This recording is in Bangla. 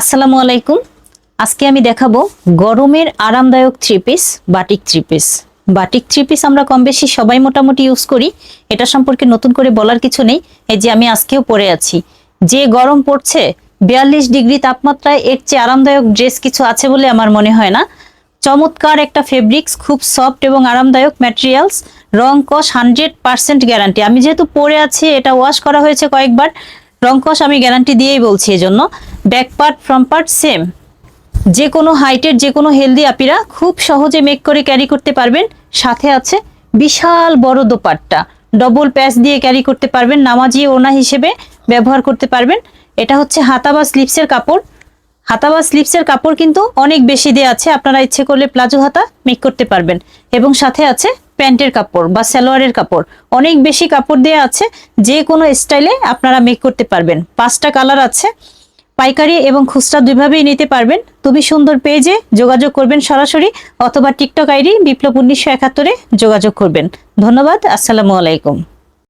আসসালামু আলাইকুম। আজকে আমি দেখাবো গরমের আরামদায়ক three piece, batik three piece. Batik three piece আমরা কম বেশি সবাই মোটামুটি ইউজ করি, এটা সম্পর্কে নতুন করে বলার কিছু নেই। এই যে আমি আজকেও পরে আছি, যে গরম পড়ছে 42 ডিগ্রি তাপমাত্রায় এর চেয়ে আরামদায়ক ড্রেস কিছু আছে বলে আমার মনে হয় না। চমৎকার একটা ফেব্রিক্স, খুব সফট এবং আরামদায়ক ম্যাটেরিয়ালস, রং কস 100% গ্যারান্টি। আমি যেহেতু পরে আছি, এটা ওয়াশ করা হয়েছে কয়েকবার, রং কস আমি গ্যারান্টি দিয়েই বলছি। এজন্য back part front part same, যে কোনো হাইটের যে কোনো হেলদি আপিরা খুব সহজে মেক করে ক্যারি করতে পারবেন। সাথে আছে বিশাল বড় দোপাট্টা, ডবল প্যাচ দিয়ে ক্যারি করতে পারবেন, নামাজি ওড়না হিসেবে ব্যবহার করতে পারবেন। এটা হচ্ছে হাতা বা স্লিপসের কাপড়। হাতা বা স্লিপসের কাপড় কিন্তু অনেক বেশি দেয়া আছে, আপনারা ইচ্ছে করলে প্লাজো হাতা মেক করতে পারবেন। এবং সাথে আছে প্যান্টের কাপড় বা সালোয়ারের কাপড়, অনেক বেশি কাপড় দেয়া আছে, যে কোনো স্টাইলে আপনারা মেক করতে পারবেন। 5টা কালার আছে, পাইকারি এবং খুচরা দুইভাবেই নিতে পারবেন। তুমি সুন্দর পেজে যোগাযোগ করবেন সরাসরি, অথবা টিকটক আইডি বিপ্লব 1971 যোগাযোগ করবেন। ধন্যবাদ, আসসালামু আলাইকুম।